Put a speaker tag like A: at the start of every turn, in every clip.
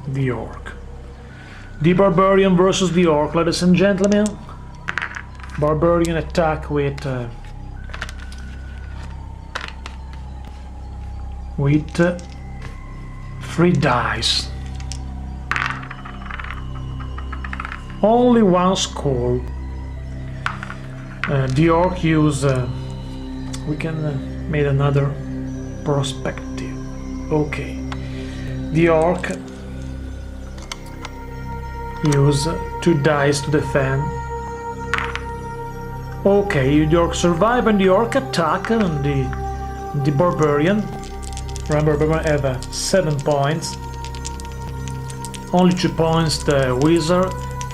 A: the orc. The barbarian versus the orc, ladies and gentlemen. Barbarian attack with 3 dice. Only one skull. The orc use. We can make another perspective. Okay. The orc use 2 dice to defend. Okay, the orc survive and the orc attack on the barbarian. Remember, barbarian have 7 points. Only 2 points the wizard,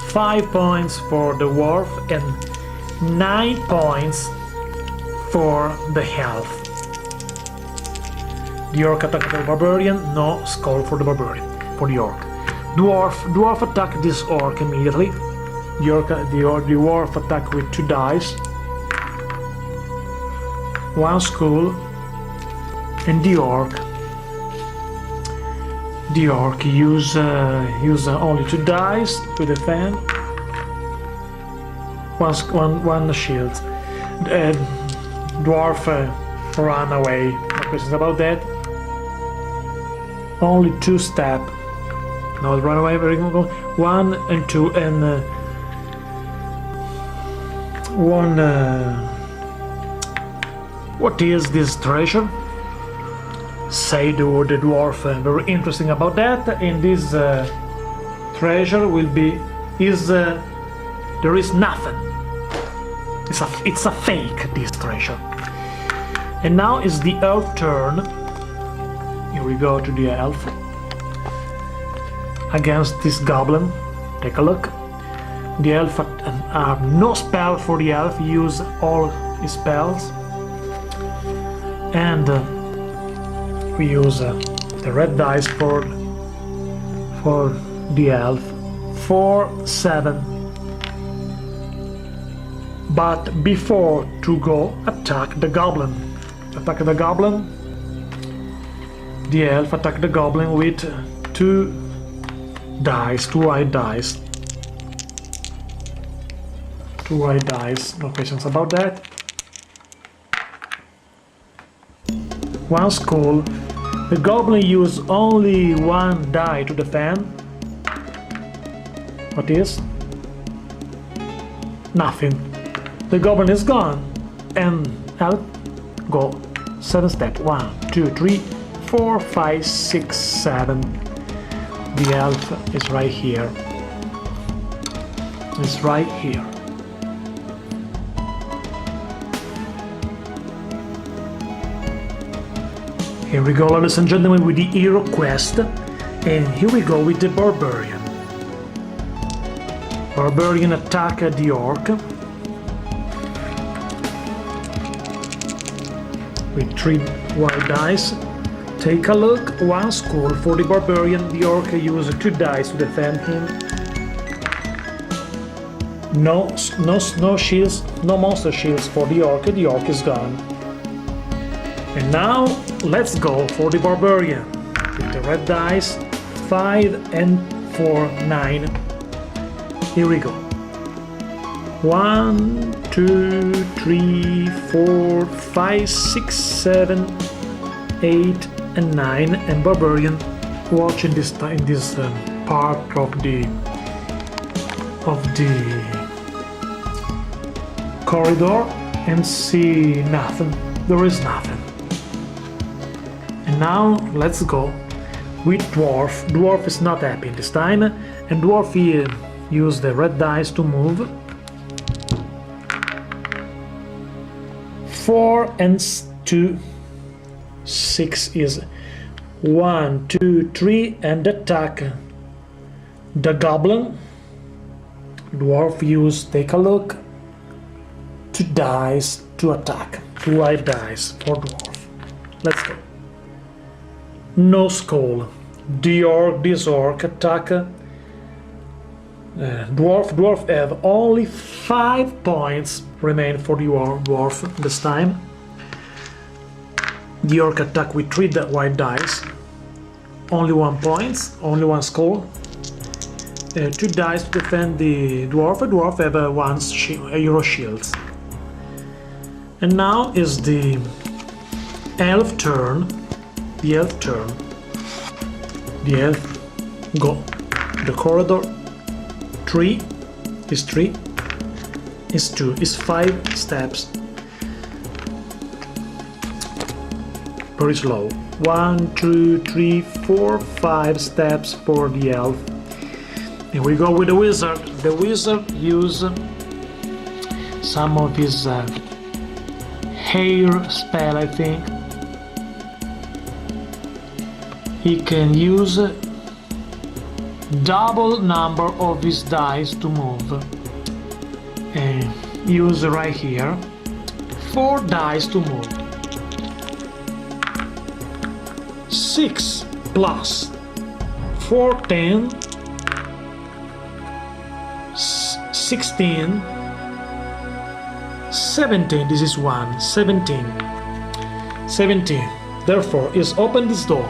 A: 5 points for the dwarf, and 9 points for the elf. The orc attack the barbarian, no skull for the barbarian, for the orc. Dwarf attack this orc immediately. The dwarf attack with 2 dice, 1 skull, and the orc use only 2 dice to defend, 1 shield. Dwarf run away. No questions about that. Only 2 step. No, run away. Very good. 1 and 2 and 1. What is this treasure? Say the dwarf. Very interesting about that. In this treasure will be there is nothing. It's a fake, this treasure. And now is the elf turn. Here we go to the elf against this goblin. Take a look. The elf no spell for the elf. Use all his spells, and we use the red dice for the elf. 4, 7. But before to go attack the goblin. Attack the goblin. The elf attack the goblin with 2 dice, 2 white dice. 2 white dice, no questions about that. 1 skull. The goblin use only 1 die to defend. What is? Nothing. The goblin is gone, and elf go 7 steps. 1, 2, 3, 4, 5, 6, 7. The elf is right here. It's right here. Here we go, ladies and gentlemen, with the Heroquest, and here we go with the barbarian. Barbarian attack the orc with 3 white dice. Take a look. 1 skull for the barbarian. The orc uses 2 dice to defend him. No shields, no monster shields for the orc. The orc is gone. And now let's go for the barbarian with the red dice. 5 and 4, 9. Here we go. 1, 2, 3, 4, 5, 6, 7, 8, and 9. And barbarian watching this in this part of the corridor and see nothing. There is nothing. And now let's go with dwarf. Dwarf is not happy this time, and dwarf use the red dice to move. 4 and 2, 6 is 1, 2, 3, and attack the goblin. Dwarf use, take a look, 2 dice to attack. 2 white dice for dwarf. Let's go. No skull. This orc attack dwarf have only 5 points remain for the dwarf this time. The orc attack with 3 white dice. only 1 point, only 1 score. 2 dice to defend the dwarf. A dwarf have a hero shield. And now is the elf turn. The elf turn. The elf go. The corridor. 3 is 3. Is 2. Is 5 steps. Very slow. 1, 2, 3, 4, 5 steps for the elf. And we go with the wizard. The wizard use some of his hair spell, I think. He can use double number of his dice to move. And use right here 4 dice to move. 6 plus 4, 10, 16, 17. This is 1, 17. 17. Therefore, is open this door.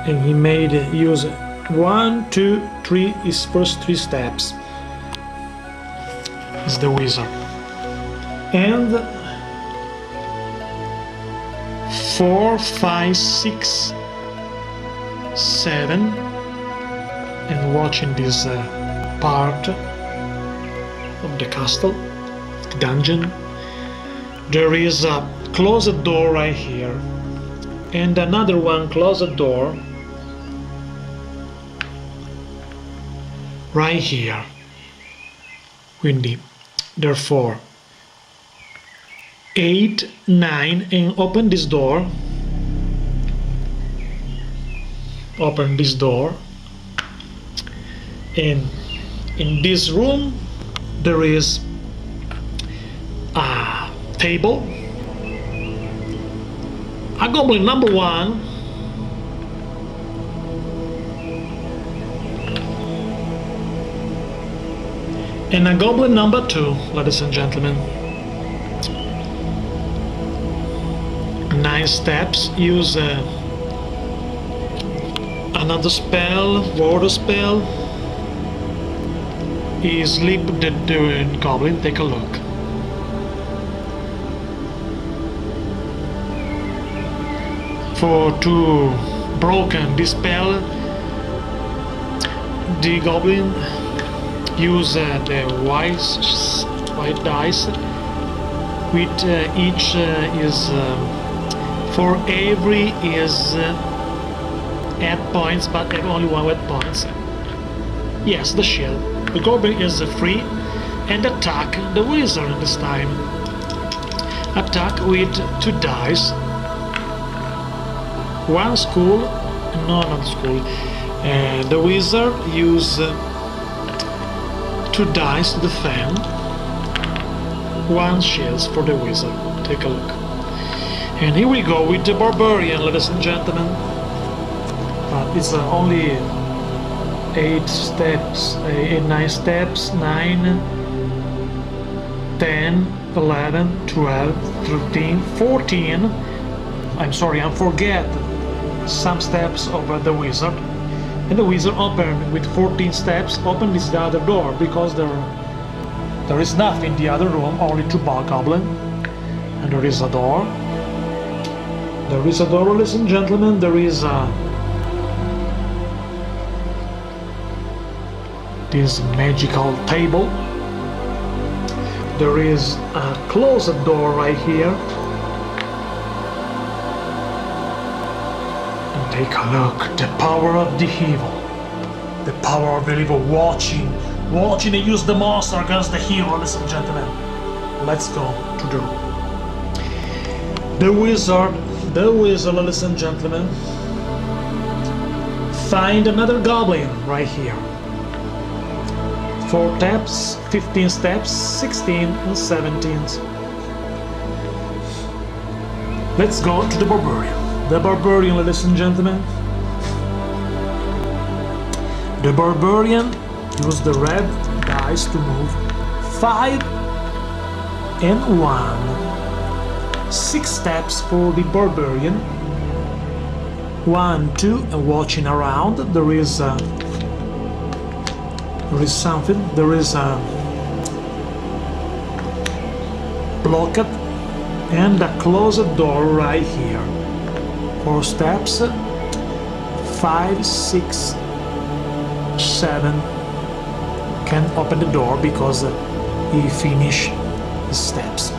A: And he made use 1, 2, 3, his first 3 steps. Is the wizard. And 4, 5, 6, 7, and watching this part of the castle, the dungeon, there is a closed door right here, and another one closed door right here. Quindi, therefore, 8, 9, and open this door. Open this door. And in this room there is a table. A goblin number 1. And a goblin number 2, ladies and gentlemen. 9 steps. Use another spell, water spell. Is sleep the goblin. Take a look. For to broken this spell, the goblin use the white dice. With each is for every is 8 points, but have only 1 hit points. Yes, the shield. The goblin is free and attack the wizard this time. Attack with 2 dice. 1 school, no, not school. The wizard use 2 dice to defend. 1 shields for the wizard. Take a look. And here we go with the barbarian, ladies and gentlemen. It's only 8 steps, 9 steps, 9, 10, 11, 12, 13, 14. I'm sorry, I forget some steps over the wizard. And the wizard opened with 14 steps, opened this other door, because there is nothing in the other room, only 2 goblin. And there is a door. There is a door, ladies and gentlemen. There is this magical table. There is a closed door right here. And take a look, the power of the evil. The power of the evil watching and use the monster against the hero, ladies and gentlemen. Let's go to the room. The wizard, ladies and gentlemen. Find another goblin right here. 4 steps, 15 steps, 16 and 17. Let's go to the barbarian. The barbarian, ladies and gentlemen. The barbarian use the red dice to move 5 and 1. 6 steps for the barbarian. 1, 2, and watching around. There is something. There is a blocked and a closed door right here. 4 steps. 5, 6, 7. Can open the door because he finished the steps.